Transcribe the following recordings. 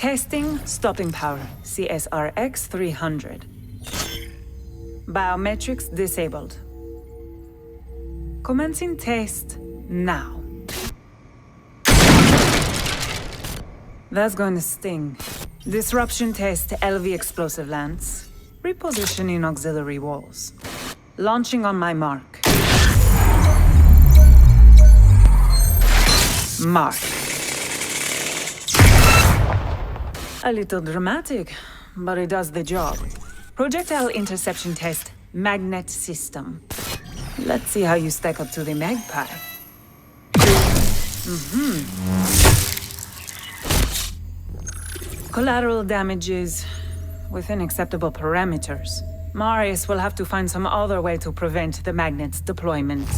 Testing stopping power, CSRX 300. Biometrics disabled. Commencing test now. That's going to sting. Disruption test LV explosive lance. Repositioning auxiliary walls. Launching on my mark. Mark. A little dramatic, but it does the job. Projectile interception test, magnet system. Let's see how you stack up to the magpie. Collateral damages within acceptable parameters. Marius will have to find some other way to prevent the magnet's deployment.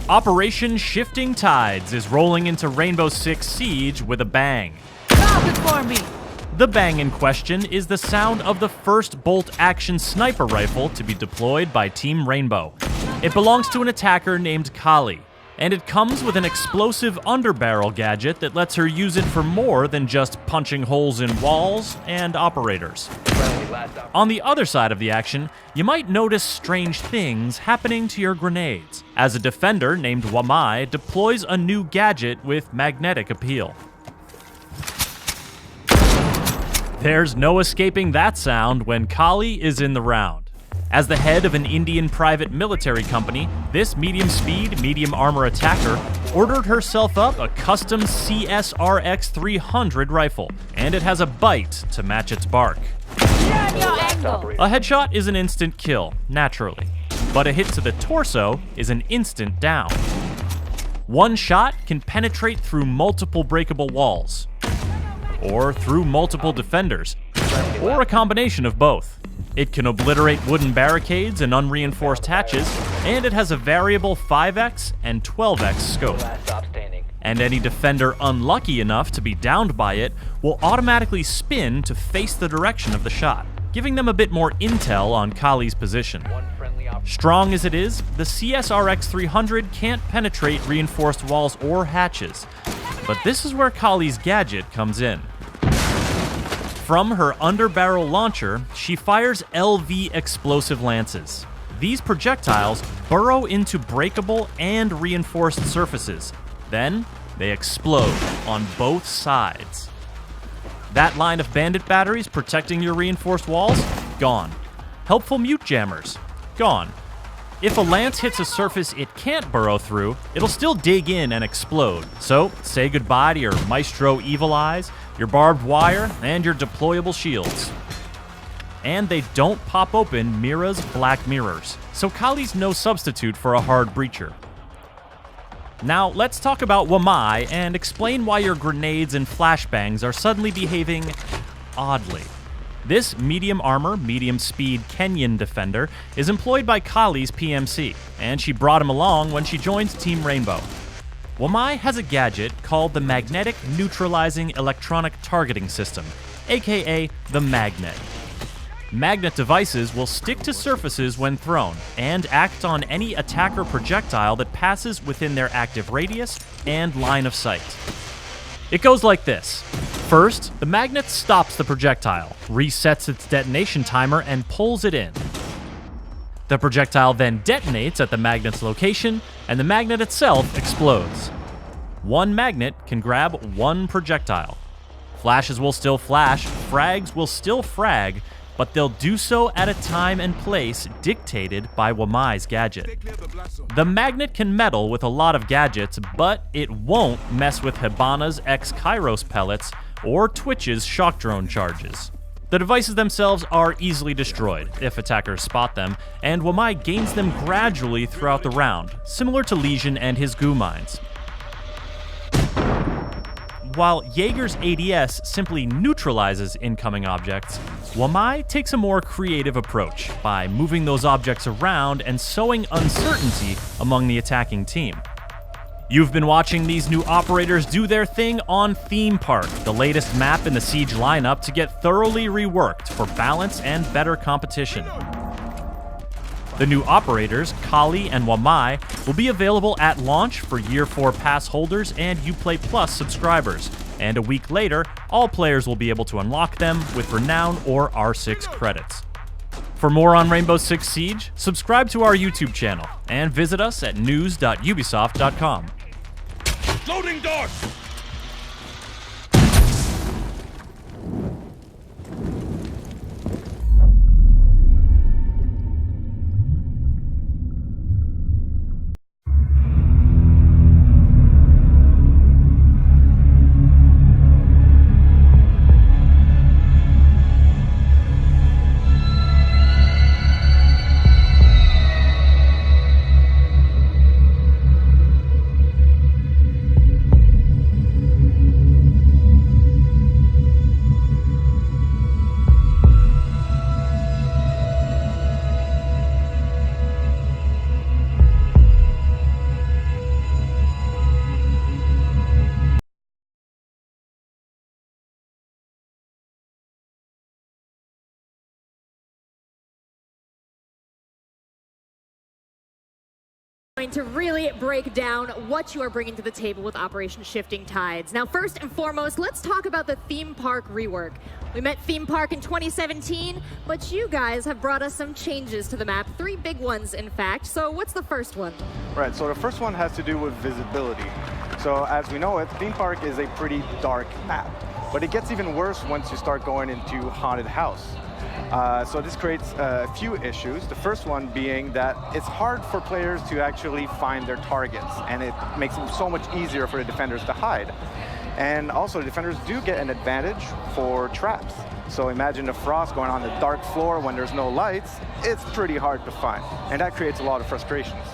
Operation Shifting Tides is rolling into Rainbow Six Siege with a bang. Stop it for me! The bang in question is the sound of the first bolt-action sniper rifle to be deployed by Team Rainbow. It belongs to an attacker named Kali, and it comes with an explosive underbarrel gadget that lets her use it for more than just punching holes in walls and operators. On the other side of the action, you might notice strange things happening to your grenades, as a defender named Wamai deploys a new gadget with magnetic appeal. There's no escaping that sound when Kali is in the round. As the head of an Indian private military company, this medium-speed, medium-armor attacker ordered herself up a custom CSRX 300 rifle, and it has a bite to match its bark. A headshot is an instant kill, naturally, but a hit to the torso is an instant down. One shot can penetrate through multiple breakable walls, or through multiple defenders, or a combination of both. It can obliterate wooden barricades and unreinforced hatches, and it has a variable 5x and 12x scope. And any defender unlucky enough to be downed by it will automatically spin to face the direction of the shot, giving them a bit more intel on Kali's position. Strong as it is, the CSRX 300 can't penetrate reinforced walls or hatches, but this is where Kali's gadget comes in. From her underbarrel launcher, she fires LV explosive lances. These projectiles burrow into breakable and reinforced surfaces. Then, they explode on both sides. That line of bandit batteries protecting your reinforced walls? Gone. Helpful mute jammers? Gone. If a lance hits a surface it can't burrow through, it'll still dig in and explode. So, say goodbye to your Maestro Evil Eyes, your barbed wire, and your deployable shields. And they don't pop open Mira's black mirrors, so Kali's no substitute for a hard breacher. Now, let's talk about Wamai and explain why your grenades and flashbangs are suddenly behaving oddly. This medium armor, medium speed Kenyan defender is employed by Kali's PMC, and she brought him along when she joined Team Rainbow. Wamai has a gadget called the Magnetic Neutralizing Electronic Targeting System, aka the Magnet. Magnet devices will stick to surfaces when thrown, and act on any attacker projectile that passes within their active radius and line of sight. It goes like this. First, the magnet stops the projectile, resets its detonation timer, and pulls it in. The projectile then detonates at the magnet's location, and the magnet itself explodes. One magnet can grab one projectile. Flashes will still flash, frags will still frag, but they'll do so at a time and place dictated by Wamai's gadget. The magnet can meddle with a lot of gadgets, but it won't mess with Hibana's X-Kairos pellets or Twitch's shock drone charges. The devices themselves are easily destroyed if attackers spot them, and Wamai gains them gradually throughout the round, similar to Lesion and his goo mines. While Jaeger's ADS simply neutralizes incoming objects, Wamai takes a more creative approach by moving those objects around and sowing uncertainty among the attacking team. You've been watching these new operators do their thing on Theme Park, the latest map in the Siege lineup to get thoroughly reworked for balance and better competition. The new operators, Kali and Wamai, will be available at launch for Year 4 pass holders and Uplay Plus subscribers, and a week later, all players will be able to unlock them with Renown or R6 credits. For more on Rainbow Six Siege, subscribe to our YouTube channel and visit us at news.ubisoft.com. Loading doors! Going to really break down what you are bringing to the table with Operation Shifting Tides. Now, first and foremost, let's talk about the theme park rework. We met Theme Park in 2017, but you guys have brought us some changes to the map, 3 big ones, in fact. So what's the first one? Right, so the first one has to do with visibility. So as we know it, Theme Park is a pretty dark map, but it gets even worse once you start going into Haunted House. So this creates a few issues. The first one being that it's hard for players to actually find their targets, and it makes it so much easier for the defenders to hide. And also, the defenders do get an advantage for traps. So imagine the frost going on the dark floor when there's no lights. It's pretty hard to find, and that creates a lot of frustrations.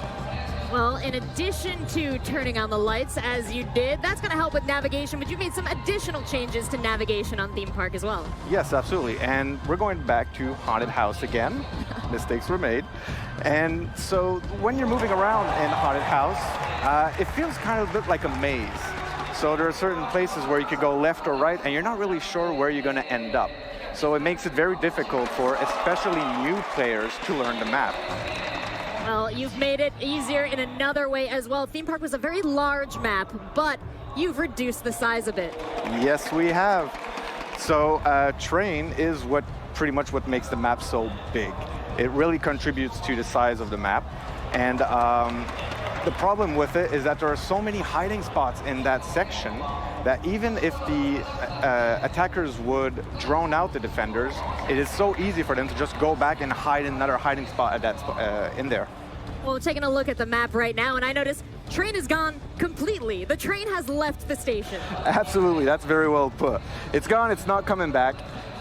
Well, in addition to turning on the lights as you did, that's going to help with navigation, but you made some additional changes to navigation on Theme Park as well. Yes, absolutely. And we're going back to Haunted House again. Mistakes were made. And so when you're moving around in Haunted House, it feels kind of a bit like a maze. So there are certain places where you could go left or right, and you're not really sure where you're going to end up. So it makes it very difficult for especially new players to learn the map. Well, you've made it easier in another way as well. Theme Park was a very large map, but you've reduced the size a bit. Yes, we have. So terrain is pretty much what makes the map so big. It really contributes to the size of the map. And the problem with it is that there are so many hiding spots in that section that even if the attackers would drone out the defenders, it is so easy for them to just go back and hide in another hiding spot at that in there. Well, taking a look at the map right now, and I notice train is gone completely. The train has left the station. Absolutely, that's very well put. It's gone, it's not coming back.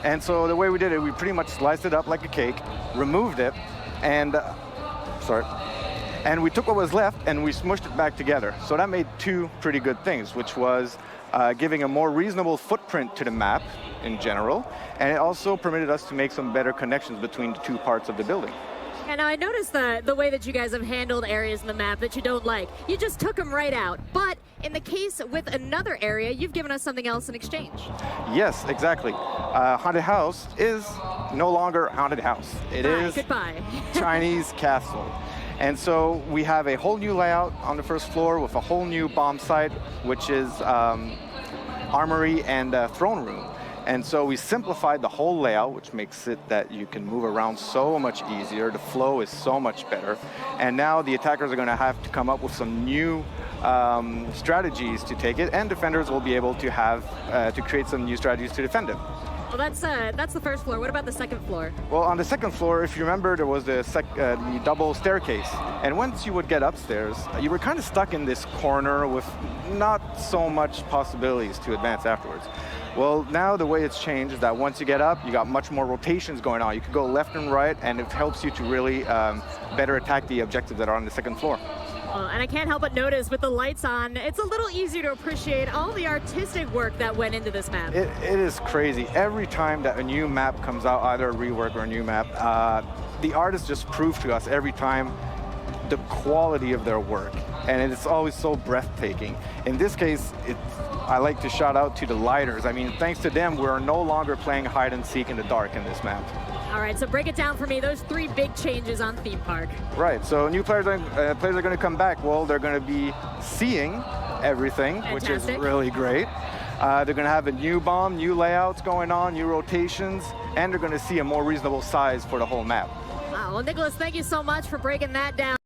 And so the way we did it, we pretty much sliced it up like a cake, removed it, and and we took what was left and we smushed it back together. So that made 2 pretty good things, which was giving a more reasonable footprint to the map in general, and it also permitted us to make some better connections between the 2 parts of the building. And I noticed the way that you guys have handled areas in the map that you don't like. You just took them right out. But in the case with another area, you've given us something else in exchange. Yes, exactly. Haunted House is no longer Haunted House. It is goodbye. Chinese Castle. And so we have a whole new layout on the first floor with a whole new bomb site, which is armory and throne room. And so we simplified the whole layout, which makes it that you can move around so much easier. The flow is so much better. And now the attackers are going to have to come up with some new strategies to take it, and defenders will be able to have to create some new strategies to defend it. Well, that's the first floor. What about the second floor? Well, on the second floor, if you remember, there was the double staircase. And once you would get upstairs, you were kind of stuck in this corner with not so much possibilities to advance afterwards. Well, now the way it's changed is that once you get up, you got much more rotations going on. You can go left and right, and it helps you to really better attack the objectives that are on the second floor. And I can't help but notice with the lights on, it's a little easier to appreciate all the artistic work that went into this map. It is crazy. Every time that a new map comes out, either a rework or a new map, the artists just prove to us every time the quality of their work. And it's always so breathtaking. In this case, I like to shout out to the lighters. I mean, thanks to them, we're no longer playing hide and seek in the dark in this map. All right, so break it down for me. Those 3 big changes on theme park. Right, so new players are going to come back. Well, they're going to be seeing everything, which is Fantastic. really great. They're going to have a new bomb, new layouts going on, new rotations, and they're going to see a more reasonable size for the whole map. Wow, well, Nicholas, thank you so much for breaking that down.